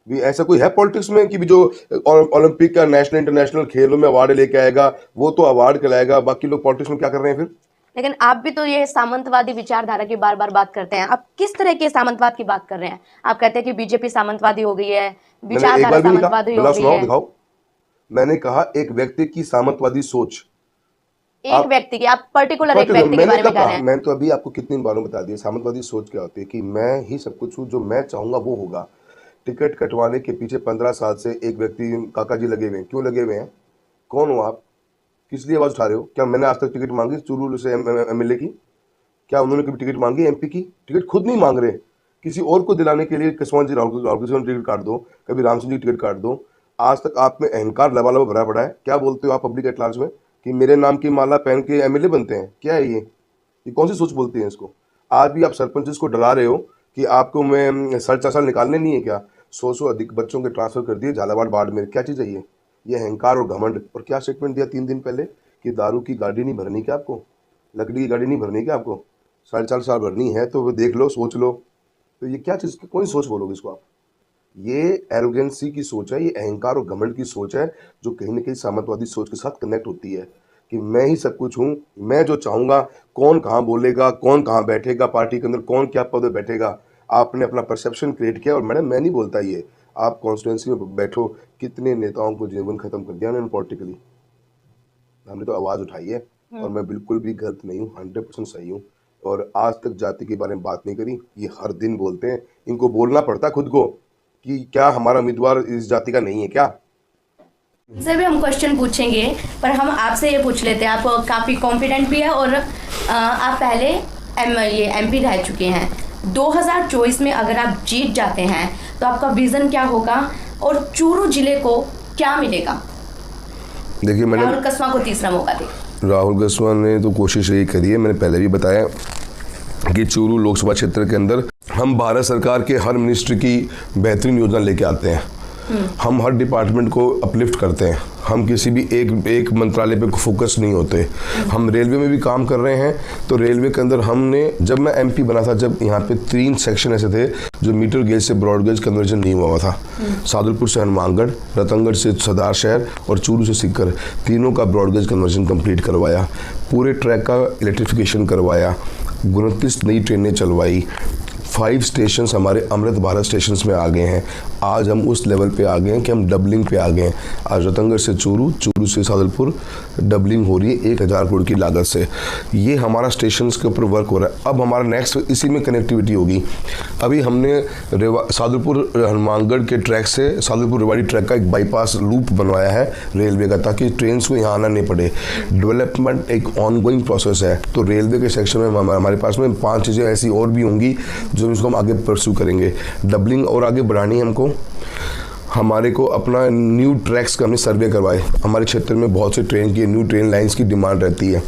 भी ऐसा कोई है पॉलिटिक्स में कि भी जो ओलंपिक का नेशनल इंटरनेशनल खेलों में अवार्ड लेके आएगा वो तो अवार्ड कहलाएगा, बाकी लोग पॉलिटिक्स में क्या कर रहे हैं फिर? लेकिन आप भी तो ये सामंतवादी विचारधारा की बार बार बात करते हैं। आप किस तरह के सामंतवाद की बात कर रहे हैं? आप कहते हैं कि बीजेपी सामंतवादी हो गई है, विचारधारा सामंतवादी हो गई है। दिखाओ। मैंने कहा एक व्यक्ति की सामंतवादी सोच, एक व्यक्ति की, आप पर्टिकुलर एक व्यक्ति के बारे में कह रहे हैं। मैं तो अभी आपको कितनी बारों बता दिया। सामंतवादी सोच क्या होती है कि मैं ही सब कुछ हूँ, जो मैं चाहूंगा वो होगा। टिकट कटवाने के पीछे 15 साल से एक व्यक्ति काका जी लगे हुए हैं। क्यों लगे हुए हैं? कौन हो आप? किस लिए आवाज उठा रहे हो? क्या मैंने आज तक टिकट मांगी चूरू से एमएलए की? क्या उन्होंने कभी टिकट मांगी? एमपी की टिकट खुद नहीं मांग रहे, किसी और को दिलाने के लिए कसवान जी राहुल टिकट काट दो, कभी राम सिंह जी टिकट काट दो। आज तक आप में अहंकार लबालब भरा पड़ा है। क्या बोलते हो आप पब्लिक एट लार्ज में कि मेरे नाम की माला पहन के एमएलए बनते हैं? क्या है ये कौन सी सोच बोलती है इसको? आज भी आप सरपंच को डरा रहे हो कि आपको मैं 4.5 साल निकालने नहीं है क्या? 100 अधिक बच्चों के ट्रांसफर कर दिए झालावाड़ बाढ़ में। क्या चीज़ है ये अहंकार और घमंड। और क्या स्टेटमेंट दिया 3 दिन पहले कि दारू की गाड़ी नहीं भरनी क्या आपको, लकड़ी की गाड़ी नहीं भरनी क्या आपको? 4.5 साल भरनी है तो वो देख लो, सोच लो। तो ये क्या चीज़, कौन सी सोच बोलोगे इसको आप? ये एरोगेंसी की सोच है, ये अहंकार और घमंड की सोच है, जो कहीं ना कहीं सामंतवादी सोच के साथ कनेक्ट होती है कि मैं ही सब कुछ हूँ, मैं जो चाहूँगा। कौन कहाँ बोलेगा, कौन कहाँ बैठेगा, पार्टी के अंदर कौन क्या पद बैठेगा, आपने अपना परसेप्शन क्रिएट किया। और मैडम मैं नहीं बोलता ये, आप कॉन्स्टिट्यूंसी में बैठो, कितने नेताओं को जीवन खत्म कर दिया उन्होंने पॉलिटिकली। हमने तो आवाज़ उठाई है और मैं बिल्कुल भी गलत नहीं हूँ, 100% सही हूँ। और आज तक जाति के बारे में बात नहीं करी। ये हर दिन बोलते हैं, इनको बोलना पड़ता खुद को कि क्या हमारा उम्मीदवार इस जाति का नहीं है क्या? से भी हम क्वेश्चन पूछेंगे, पर हम आपसे ये पूछ लेते हैं, आप काफ़ी कॉन्फिडेंट भी है और आप पहले एमपी रह चुके हैं। 2024 में अगर आप जीत जाते हैं तो आपका विजन क्या होगा और चूरू जिले को क्या मिलेगा? देखिए मैंने राहुल कस्वां को तीसरा मौका दे। राहुल कस्वां ने तो कोशिश यही करी है, मैंने पहले भी बताया कि चूरू लोकसभा क्षेत्र के अंदर हम भारत सरकार के हर मिनिस्ट्री की बेहतरीन योजना लेके आते हैं। हम हर डिपार्टमेंट को अपलिफ्ट करते हैं। हम किसी भी एक मंत्रालय पे फोकस नहीं होते। हम रेलवे में भी काम कर रहे हैं, तो रेलवे के अंदर हमने, जब मैं एमपी बना था, जब यहाँ पे 3 सेक्शन ऐसे थे जो मीटर गेज से ब्रॉड गेज कन्वर्जन नहीं हुआ था। सादुलपुर से हनुमानगढ़, रतनगढ़ से सरदार शहर और चूरू से सीकर, तीनों का ब्रॉड गेज कन्वर्जन कंप्लीट करवाया। पूरे ट्रैक का इलेक्ट्रिफिकेशन करवाया, 29 नई ट्रेनें चलवाई, 5 स्टेशन हमारे अमृत भारत स्टेशन में आ गए हैं। आज हम उस लेवल पे आ गए हैं कि हम डबलिंग पे आ गए हैं। आज रतनगढ़ से चूरू, चूरू से सादुलपुर डबलिंग हो रही है 1000 करोड़ की लागत से। ये हमारा स्टेशन के ऊपर वर्क हो रहा है। अब हमारा नेक्स्ट इसी में कनेक्टिविटी होगी। अभी हमने सादुलपुर हनुमानगढ़ के ट्रैक से सादुलपुर रेवाड़ी ट्रैक का एक बाईपास लूप बनवाया है रेलवे का, ताकि ट्रेन को यहाँ आना नहीं पड़े। डेवलपमेंट एक ऑनगोइंग प्रोसेस है। तो रेलवे के सेक्शन में हमारे पास में 5 चीज़ें ऐसी और भी होंगी जो इसको हम आगे परस्यू करेंगे। डबलिंग और आगे बढ़ानी है हमको। हमारे को अपना न्यू ट्रैक्स का हमने सर्वे करवाए। हमारे क्षेत्र में बहुत से ट्रेन की न्यू ट्रेन लाइंस की डिमांड रहती है।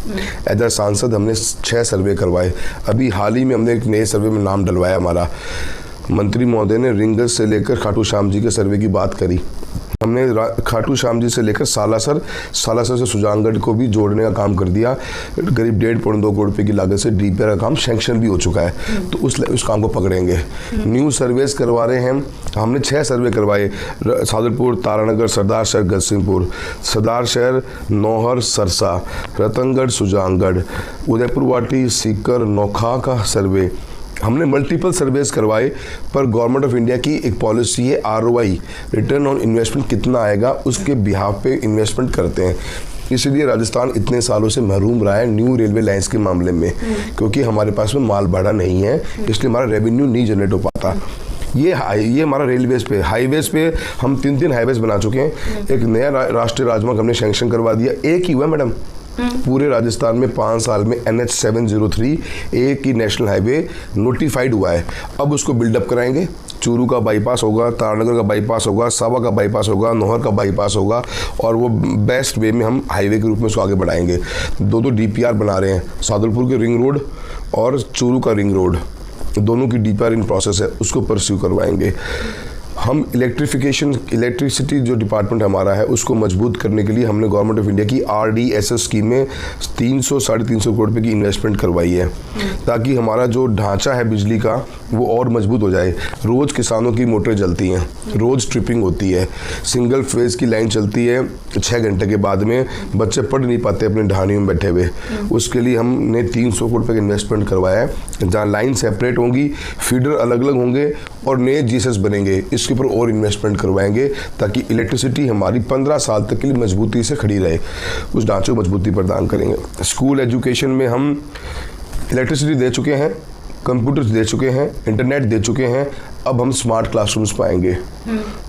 एज अ सांसद हमने 6 सर्वे करवाए। अभी हाल ही में हमने एक नए सर्वे में नाम डलवाया। हमारा मंत्री महोदय ने रिंगस से लेकर खाटू श्याम जी के सर्वे की बात करी। हमने खाटू श्याम जी से लेकर सालासर से सुजानगढ़ को भी जोड़ने का काम कर दिया। करीब 1.5-2 करोड़ रुपए की लागत से डीपीआर का काम सैंक्शन भी हो चुका है। तो उस काम को पकड़ेंगे। न्यू सर्वेस करवा रहे हैं। हमने 6 सर्वे करवाए। सादुलपुर, तारानगर, सरदार शहर, गजसिंहपुर, सरदार शहर, नौहर, सरसा, रतनगढ़, सुजानगढ़, उदयपुर वाटी, सीकर, नोखा का सर्वे। हमने मल्टीपल सर्वेस करवाए। पर गवर्नमेंट ऑफ इंडिया की एक पॉलिसी है ROI, रिटर्न ऑन इन्वेस्टमेंट कितना आएगा उसके बिहाफ पे इन्वेस्टमेंट करते हैं। इसलिए राजस्थान इतने सालों से महरूम रहा है न्यू रेलवे लाइंस के मामले में, क्योंकि हमारे पास में माल भाड़ा नहीं है, इसलिए हमारा रेवेन्यू नहीं जनरेट हो पाता। ये हमारा रेलवेज पे, हाईवेज पे हम 3 हाईवेज बना चुके हैं। एक नया राष्ट्रीय राजमार्ग हमने सैंक्शन करवा दिया। एक ही हुआ मैडम पूरे राजस्थान में 5 साल में। NH 703 एक ही नेशनल हाईवे नोटिफाइड हुआ है। अब उसको बिल्डअप कराएंगे। चूरू का बाईपास होगा, तारानगर का बाईपास होगा, सावा का बाईपास होगा, नौहर का बाईपास होगा, और वो बेस्ट वे में हम हाईवे के रूप में उसको आगे बढ़ाएंगे। 2 DPR बना रहे हैं। सादुलपुर के रिंग रोड और चूरू का रिंग रोड, दोनों की DPR इन प्रोसेस है, उसको परस्यू करवाएंगे। हम इलेक्ट्रिसिटी जो डिपार्टमेंट हमारा है उसको मजबूत करने के लिए हमने गवर्नमेंट ऑफ इंडिया की RDSS स्कीम में 300-350 करोड़ रुपए की इन्वेस्टमेंट करवाई है, ताकि हमारा जो ढांचा है बिजली का वो और मजबूत हो जाए। रोज़ किसानों की मोटरें जलती हैं, रोज़ ट्रिपिंग होती है, सिंगल फेज की लाइन चलती है 6 घंटे के बाद में, बच्चे पढ़ नहीं पाते अपने ढानियों में बैठे हुए। उसके लिए हमने 300 करोड़ रुपए का इन्वेस्टमेंट करवाया है, जहाँ लाइन सेपरेट होंगी, फीडर अलग अलग होंगे और नए GSS बनेंगे। इसके ऊपर और इन्वेस्टमेंट करवाएंगे ताकि इलेक्ट्रिसिटी हमारी 15 साल तक के लिए मजबूती से खड़ी रहे। उस ढांचे को मजबूती प्रदान करेंगे। स्कूल एजुकेशन में हम इलेक्ट्रिसिटी दे चुके हैं, कंप्यूटर्स दे चुके हैं, इंटरनेट दे चुके हैं। अब हम स्मार्ट क्लासरूम्स पाएंगे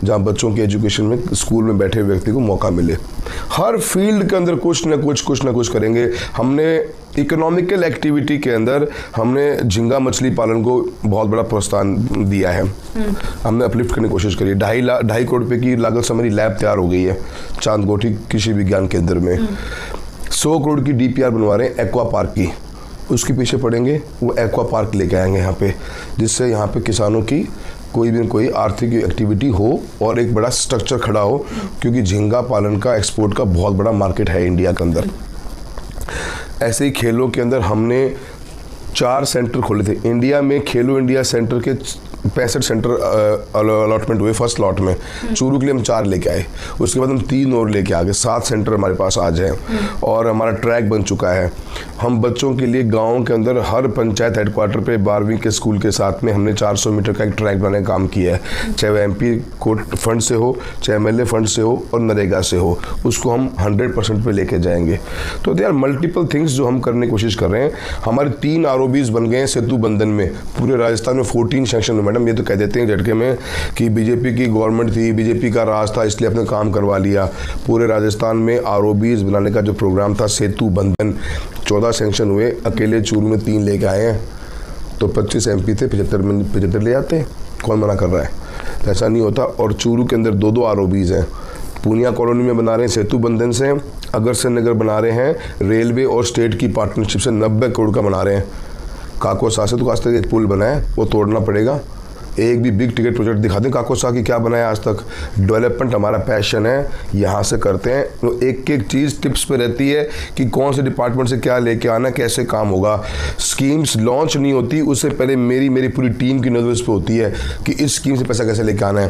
जहाँ बच्चों के एजुकेशन में स्कूल में बैठे व्यक्ति को मौका मिले। हर फील्ड के अंदर कुछ ना कुछ करेंगे। हमने इकोनॉमिकल एक्टिविटी के अंदर हमने झींगा मछली पालन को बहुत बड़ा प्रोत्साहन दिया है। हमने अपलिफ्ट करने की कोशिश करी। 2.5 करोड़ रुपए की लागत से हमारी लैब तैयार हो गई है चांदकोठी कृषि विज्ञान केंद्र में। 100 करोड़ की DPR बनवा रहे हैं एक्वा पार्क की, उसके पीछे पड़ेंगे। वो एक्वा पार्क लेके आएंगे यहाँ पे, जिससे यहाँ पे किसानों की कोई आर्थिक एक्टिविटी हो और एक बड़ा स्ट्रक्चर खड़ा हो, क्योंकि झींगा पालन का एक्सपोर्ट का बहुत बड़ा मार्केट है इंडिया के अंदर। ऐसे ही खेलों के अंदर हमने 4 सेंटर खोले थे इंडिया में। खेलो इंडिया सेंटर के 65 सेंटर अलॉटमेंट हुए फर्स्ट लॉट में। चूरू के लिए हम 4 लेके आए, उसके बाद हम 3 और लेके आ गए। 7 सेंटर हमारे पास आज हैं और हमारा ट्रैक बन चुका है। हम बच्चों के लिए गाँव के अंदर हर पंचायत हेडक्वार्टर पे 12वीं के स्कूल के साथ में हमने 400 मीटर का एक ट्रैक बनाने का काम किया है। चाहे वो MP को फंड से हो, चाहे MLA फंड से हो और नरेगा से हो, उसको हम 100% पे लेके जाएंगे। तो दे आर मल्टीपल थिंग्स जो हम करने की कोशिश कर रहे हैं। हमारे 3 ROBs बन गए हैं सेतु बंधन में। पूरे राजस्थान में 14 सेक्शन में। मैडम ये तो कह देते हैं झटके में कि बीजेपी की गवर्नमेंट थी, बीजेपी का राज था, इसलिए अपने काम करवा लिया। पूरे राजस्थान में ROBs बनाने का जो प्रोग्राम था सेतु बंधन, 14 सेंक्शन हुए। अकेले चूरू में 3 लेके आए हैं, तो 25 MP थे, 75 ले आते। कौन मना कर रहा है? तो ऐसा नहीं होता। और चूरू के अंदर 2 ROBs हैं। पूनिया कॉलोनी में बना रहे हैं सेतु बंधन से, अगरसर नगर बना रहे हैं रेलवे और स्टेट की पार्टनरशिप से 90 करोड़ का बना रहे हैं। काकोसा से तो आज तक एक पुल बना है, वो तोड़ना पड़ेगा। एक भी बिग टिकट प्रोजेक्ट दिखा दें काकोसा की क्या बनाया आज तक। डेवलपमेंट हमारा पैशन है, यहाँ से करते हैं। तो एक एक चीज़ टिप्स पे रहती है कि कौन से डिपार्टमेंट से क्या लेके आना, कैसे काम होगा। स्कीम्स लॉन्च नहीं होती उससे पहले मेरी पूरी टीम की नज़र पे होती है कि इस स्कीम से पैसा कैसे लेके आना है।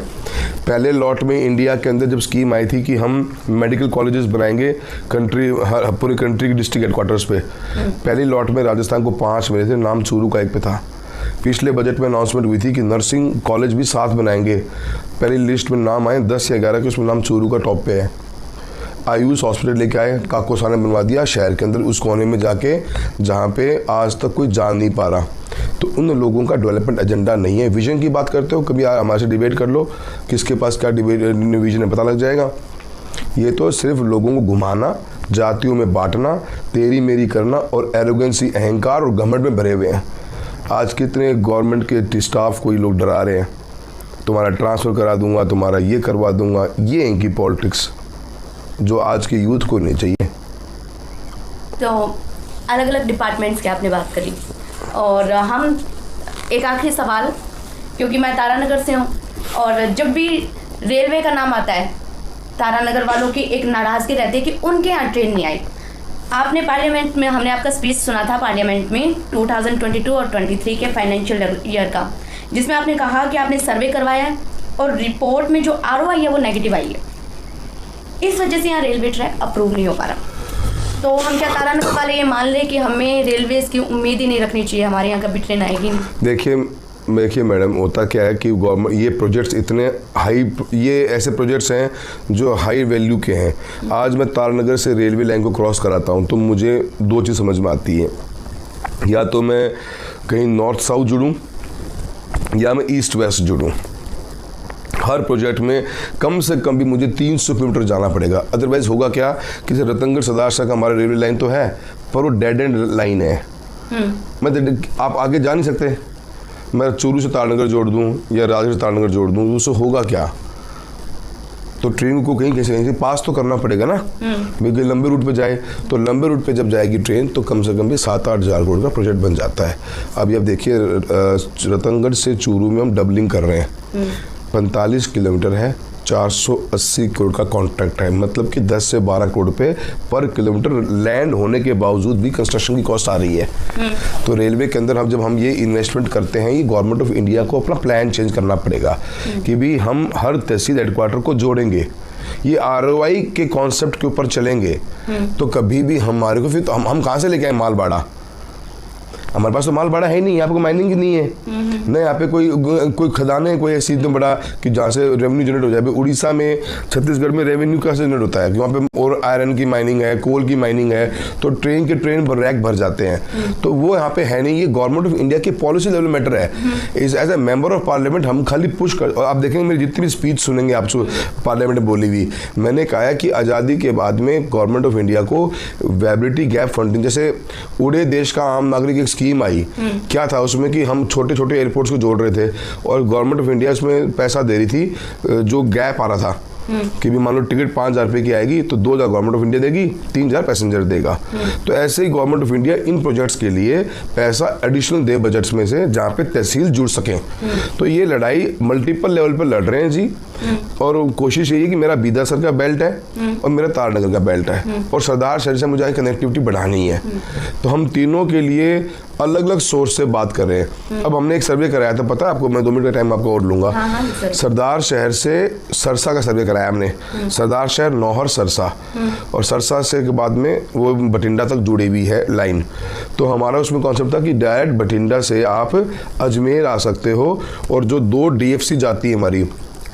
पहले लॉट में इंडिया के अंदर जब स्कीम आई थी कि हम मेडिकल कॉलेजेस बनाएंगे पूरी कंट्री की डिस्ट्रिक्ट हेडक्वार्टर्स पे, पहले लॉट में राजस्थान को 5 मिले थे, नाम चूरू का एक पे था। पिछले बजट में अनाउंसमेंट हुई थी कि नर्सिंग कॉलेज भी 7 बनाएंगे। पहली लिस्ट में नाम आए 10 या 11 के, उसमें नाम चूरू का टॉप पे है। आयुष हॉस्पिटल लेके आए, काकोसा ने बनवा दिया शहर के अंदर उस कोने में जाके जहाँ पे आज तक कोई जा नहीं पा रहा। तो उन लोगों का डेवलपमेंट एजेंडा नहीं है। विजन की बात करते हो, कभी हमारे से डिबेट कर लो, किसके पास क्या विजन है पता लग जाएगा। ये तो सिर्फ लोगों को घुमाना, जातियों में बांटना, तेरी मेरी करना और एरोगेंसी, अहंकार और घमंड में भरे हुए हैं। आज कितने गवर्नमेंट के स्टाफ को ये लोग डरा रहे हैं, तुम्हारा ट्रांसफ़र करा दूंगा, तुम्हारा ये करवा दूंगा। ये इनकी पॉलिटिक्स जो आज के यूथ को नहीं चाहिए। तो अलग अलग डिपार्टमेंट्स की आपने बात करी, और हम एक आखिरी सवाल, क्योंकि मैं तारानगर से हूँ और जब भी रेलवे का नाम आता है तारानगर वालों की एक नाराज़गी रहती है कि उनके यहाँ ट्रेन नहीं आई। आपने पार्लियामेंट में, हमने आपका स्पीच सुना था पार्लियामेंट में 2022 और 23 के फाइनेंशियल ईयर का, जिसमें आपने कहा कि आपने सर्वे करवाया है और रिपोर्ट में जो ROI है वो नेगेटिव आई है। इस वजह से यहाँ रेलवे ट्रैक अप्रूव नहीं हो पा रहा। तो हम क्या तारानगर वाले ये मान लें कि हमें रेलवे की उम्मीद ही नहीं रखनी चाहिए, हमारे यहाँ कभी ट्रेन आएगी नहीं? देखिए मैडम, होता क्या है कि गवर्नमेंट ये प्रोजेक्ट्स इतने हाई, ये ऐसे प्रोजेक्ट्स हैं जो हाई वैल्यू के हैं। आज मैं तारानगर से रेलवे लाइन को क्रॉस कराता हूँ तो मुझे 2 चीज़ समझ में आती है, या तो मैं कहीं नॉर्थ साउथ जुड़ूँ या मैं ईस्ट वेस्ट जुड़ूँ। हर प्रोजेक्ट में कम से कम भी मुझे 300 किलोमीटर जाना पड़ेगा। अदरवाइज होगा क्या कि रतनगढ़ सरदार शाह का हमारा रेलवे लाइन तो है पर वो डेड एंड लाइन है। आप आगे जा नहीं सकते। मैं चूरू से तारानगर जोड़ दूं या राजगढ़ से तारानगर जोड़ दूं, उससे होगा क्या? तो ट्रेन को कहीं कहीं पास तो करना पड़ेगा ना। बिल्कुल लंबे रूट पे जाए, तो लंबे रूट पे जब जाएगी ट्रेन तो कम से कम भी 7-8 हज़ार करोड़ का प्रोजेक्ट बन जाता है। अभी आप देखिए रतनगढ़ से चूरू में हम डबलिंग कर रहे हैं, 45 किलोमीटर है, 480 करोड़ का कॉन्ट्रैक्ट है। मतलब कि 10 से 12 करोड़ पे पर किलोमीटर लैंड होने के बावजूद भी कंस्ट्रक्शन की कॉस्ट आ रही है। तो रेलवे के अंदर जब हम ये इन्वेस्टमेंट करते हैं, ये गवर्नमेंट ऑफ इंडिया को अपना प्लान चेंज करना पड़ेगा कि भी हम हर तहसील हेडक्वार्टर को जोड़ेंगे, ये ROI के कॉन्सेप्ट के ऊपर चलेंगे तो कभी भी हमारे को फिर तो हम कहाँ से लेके आए माल भाड़ा? हमारे पास तो माल भाड़ा है नहीं, यहाँ पे माइनिंग नहीं है ना, यहाँ पे कोई खदान है कोई ऐसी एकदम बड़ा कि जहाँ से रेवेन्यू जनरेट हो जाए। उड़ीसा में, छत्तीसगढ़ में रेवेन्यू कैसे जनरेट होता है कि वहाँ पे और आयरन की माइनिंग है, कोल की माइनिंग है, तो ट्रेन के ट्रेन रैक भर जाते हैं। तो वो यहाँ पे है नहीं। ये गवर्नमेंट ऑफ इंडिया की पॉलिसी लेवल मैटर है। As a member of parliament हम खाली पुश कर, और आप देखेंगे मेरी जितनी भी स्पीच सुनेंगे आप पार्लियामेंट में बोली हुई, मैंने कहा कि आज़ादी के बाद में गवर्नमेंट ऑफ इंडिया को वायबिलिटी गैप फंडिंग, जैसे उड़े देश का आम नागरिक एक स्कीम आई, क्या था उसमें कि हम छोटे छोटे एयरपोर्ट्स को जोड़ रहे थे और गवर्नमेंट ऑफ इंडिया उसमें पैसा दे रही थी। जो गैप आ रहा था कि भी मान लो टिकट 5,000 रुपये की आएगी तो 2,000 गवर्नमेंट ऑफ इंडिया देगी, 3,000 पैसेंजर देगा। तो ऐसे ही गवर्नमेंट ऑफ इंडिया इन प्रोजेक्ट्स के लिए पैसा एडिशनल दे बजट्स में से, जहाँ पे तहसील जुड़ सकें। तो ये लड़ाई मल्टीपल लेवल पर लड़ रहे हैं जी, और कोशिश यही है कि मेरा बीदासर का बेल्ट है और मेरा तारानगर का बेल्ट है और सरदार शहर से मुझे कनेक्टिविटी बढ़ानी है। तो हम तीनों के लिए अलग अलग सोर्स से बात कर रहे हैं। अब हमने एक सर्वे कराया था, पता है आपको, मैं 2 मिनट का टाइम आपको और लूंगा। सरदार शहर से सरसा का सर्वे कराया हमने, सरदार शहर, नौहर, सरसा, और सरसा से के बाद में वो बठिंडा तक जुड़ी हुई है लाइन। तो हमारा उसमें कॉन्सेप्ट था कि डायरेक्ट बठिंडा से आप अजमेर आ सकते हो, और जो 2 DFC जाती है हमारी,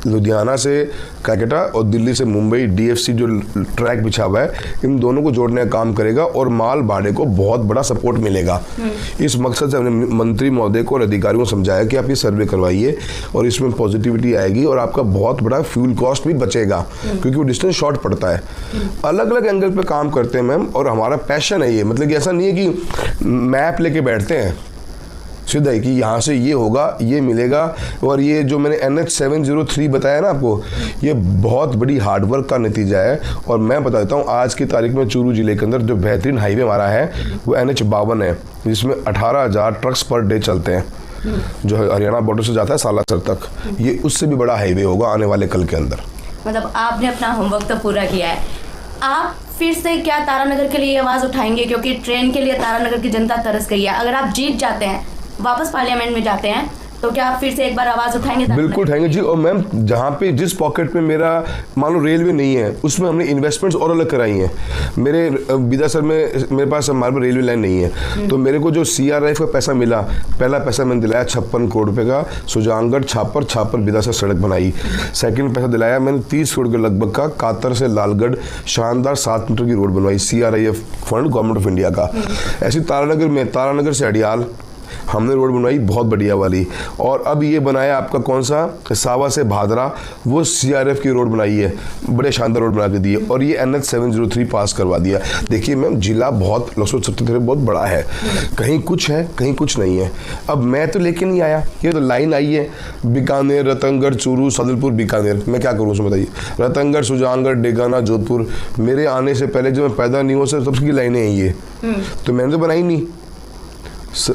लुधियाना से कैलकाटा और दिल्ली से मुंबई, DFC जो ट्रैक बिछा हुआ है, इन दोनों को जोड़ने का काम करेगा और माल भाड़े को बहुत बड़ा सपोर्ट मिलेगा। इस मकसद से हमने मंत्री महोदय को और अधिकारियों को समझाया कि आप ये सर्वे करवाइए और इसमें पॉजिटिविटी आएगी और आपका बहुत बड़ा फ्यूल कॉस्ट भी बचेगा, क्योंकि वो डिस्टेंस शॉर्ट पड़ता है। अलग अलग एंगल पे काम करते हैं मैम, और हमारा पैशन है ये। मतलब कि ऐसा नहीं है कि मैप लेके बैठते हैं सीधा ही कि यहाँ से ये होगा, ये मिलेगा। और ये जो मैंने NH 703 बताया ना आपको, ये बहुत बड़ी हार्डवर्क का नतीजा है। और मैं बता देता हूँ, आज की तारीख में चूरू जिले के अंदर जो बेहतरीन हाईवे हमारा है वो NH 52 है, जिसमें 18,000 ट्रक्स पर डे चलते हैं, जो हरियाणा बॉर्डर से जाता है सालासर तक। ये उससे भी बड़ा हाईवे होगा आने वाले कल के अंदर। मतलब आपने अपना होमवर्क तो पूरा किया है। आप फिर से क्या तारानगर के लिए आवाज़ उठाएंगे, क्योंकि ट्रेन के लिए तारानगर की जनता तरस गई है? अगर आप जीत जाते हैं, वापस पार्लियामेंट में जाते हैं, तो क्या आप फिर से एक बार आवाज उठाएंगे? बिल्कुल उठाएंगे जी। और मैम जहाँ पे जिस पॉकेट में मेरा मान लो रेलवे नहीं है, उसमें हमने इन्वेस्टमेंट्स और अलग कराई हैं। मेरे बिदासर में मेरे पास हमारे रेलवे लाइन नहीं है, तो मेरे को जो CRF का पैसा मिला, पहला पैसा मैंने दिलाया 56 करोड़ रुपए का, सुजानगढ़ छापर बिदासर सड़क बनाई। सेकंड पैसा दिलाया मैंने 30 करोड़ के लगभग का कातर से लालगढ़ शानदार 7 मीटर की रोड बनवाई, CRIF fund government of India का। ऐसी तारानगर से अडियाल हमने रोड बनवाई बहुत बढ़िया वाली। और अब ये बनाया आपका कौन सा, सावा से भादरा, वो CRF की रोड बनाई है, बड़े शानदार रोड बना के दी है। और ये NH 703 पास करवा दिया। देखिए मैम जिला बहुत लखसो छत्तीसगढ़ बहुत बड़ा है, कहीं कुछ है कहीं कुछ नहीं है। अब मैं तो लेके नहीं आया, ये तो लाइन आई है बीकानेर, रतनगढ़, चूरू, सदलपुर, बीकानेर, मैं क्या करूँ उसमें बताइए। रतनगढ़, सुजानगढ़, डेगाना, जोधपुर, मेरे आने से पहले जो मैं पैदा नहीं हुआ सर सबकी लाइनें हैं ये, तो मैंने तो बनाई नहीं।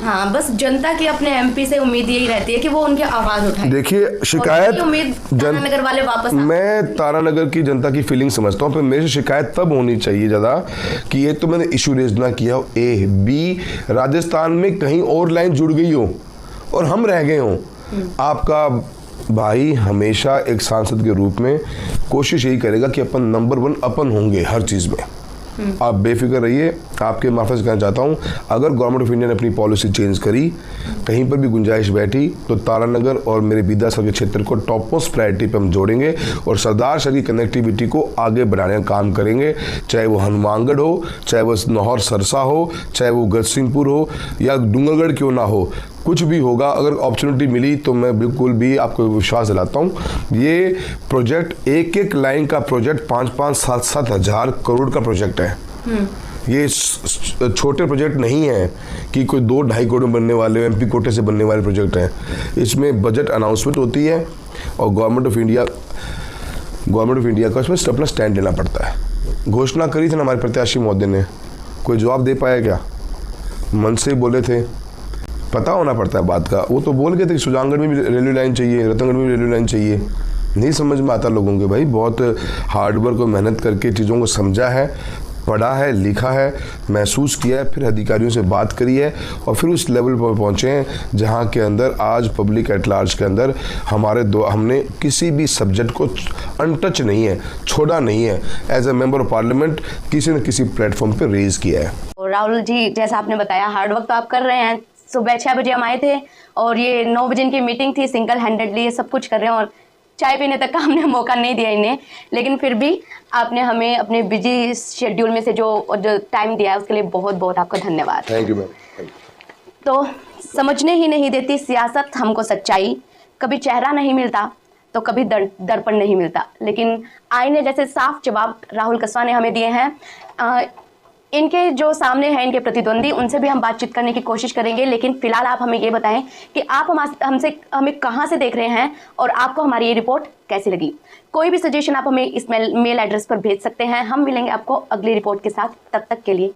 हाँ, बस जनता की अपने MP से उम्मीद यही रहती है कि वो उनकी आवाज उठाए। देखिए शिकायत उम्मीद तारानगर वाले वापस मैं तारानगर की जनता की फीलिंग समझता हूँ, पर मेरे से शिकायत तब होनी चाहिए ज़्यादा कि ये तो मैंने इशू रेज ना किया हो, A, B राजस्थान में कहीं और लाइन जुड़ गई हो और हम रह गए हों। आपका भाई हमेशा एक सांसद के रूप में कोशिश यही करेगा कि अपन नंबर 1 अपन होंगे हर चीज़ में। आप बेफिक्र रहिए। आपके मार्फत से कहना चाहता हूँ, अगर गवर्नमेंट ऑफ इंडिया ने अपनी पॉलिसी चेंज करी, कहीं पर भी गुंजाइश बैठी, तो तारानगर और मेरे बिदासर के क्षेत्र को टॉप मोस्ट प्रायोरिटी पे हम जोड़ेंगे और सरदार शहर की कनेक्टिविटी को आगे बढ़ाने का काम करेंगे। चाहे वो हनुमानगढ़ हो, चाहे वो नौहर सरसा हो, चाहे वो गजसिंहपुर हो या डूंगरगढ़ क्यों ना हो, कुछ भी होगा। अगर अपॉर्चुनिटी मिली तो मैं बिल्कुल भी आपको विश्वास दिलाता हूँ, ये प्रोजेक्ट एक एक लाइन का प्रोजेक्ट 5-5, 7-7 हज़ार करोड़ का प्रोजेक्ट है। ये छोटे प्रोजेक्ट नहीं है कि कोई 2-2.5 करोड़ में बनने वाले MP कोटे से बनने वाले प्रोजेक्ट हैं। इसमें बजट अनाउंसमेंट होती है और गवर्नमेंट ऑफ इंडिया का इसमें अपना स्टैंड लेना पड़ता है। घोषणा करी थी ना हमारे प्रत्याशी महोदय ने, कोई जवाब दे पाया क्या? मन से बोले थे, पता होना पड़ता है बात का। वो तो बोल गए थे कि सुजानगढ़ में भी रेलवे लाइन चाहिए, रतनगढ़ में भी रेलवे लाइन चाहिए। नहीं समझ में आता लोगों के भाई, बहुत हार्डवर्क और मेहनत करके चीज़ों को समझा है, पढ़ा है, लिखा है, महसूस किया है, फिर अधिकारियों से बात करी है और फिर उस लेवल पर पहुँचे हैं जहाँ के अंदर आज पब्लिक एट लार्ज के अंदर हमने किसी भी सब्जेक्ट को अनटच नहीं है, छोड़ा नहीं है। As a member of parliament किसी न किसी प्लेटफॉर्म पर रेज किया है। राहुल जी, जैसा आपने बताया हार्ड वर्क तो आप कर रहे हैं। सुबह 6 बजे हम आए थे और ये 9 बजे इनकी मीटिंग थी, सिंगल हैंडेडली ये सब कुछ कर रहे हैं और चाय पीने तक का हमने मौका नहीं दिया इन्हें, लेकिन फिर भी आपने हमें अपने बिजी शेड्यूल में से जो टाइम दिया है उसके लिए बहुत बहुत आपका धन्यवाद। Thank you ma'am. तो समझने ही नहीं देती सियासत हमको सच्चाई, कभी चेहरा नहीं मिलता तो कभी दर्पण नहीं मिलता, लेकिन आईने जैसे साफ जवाब राहुल कसवा ने हमें दिए हैं। इनके जो सामने हैं इनके प्रतिद्वंदी, उनसे भी हम बातचीत करने की कोशिश करेंगे, लेकिन फिलहाल आप हमें ये बताएं कि आप हमें कहां से देख रहे हैं और आपको हमारी ये रिपोर्ट कैसी लगी। कोई भी सजेशन आप हमें इस मेल एड्रेस पर भेज सकते हैं। हम मिलेंगे आपको अगली रिपोर्ट के साथ, तब तक के लिए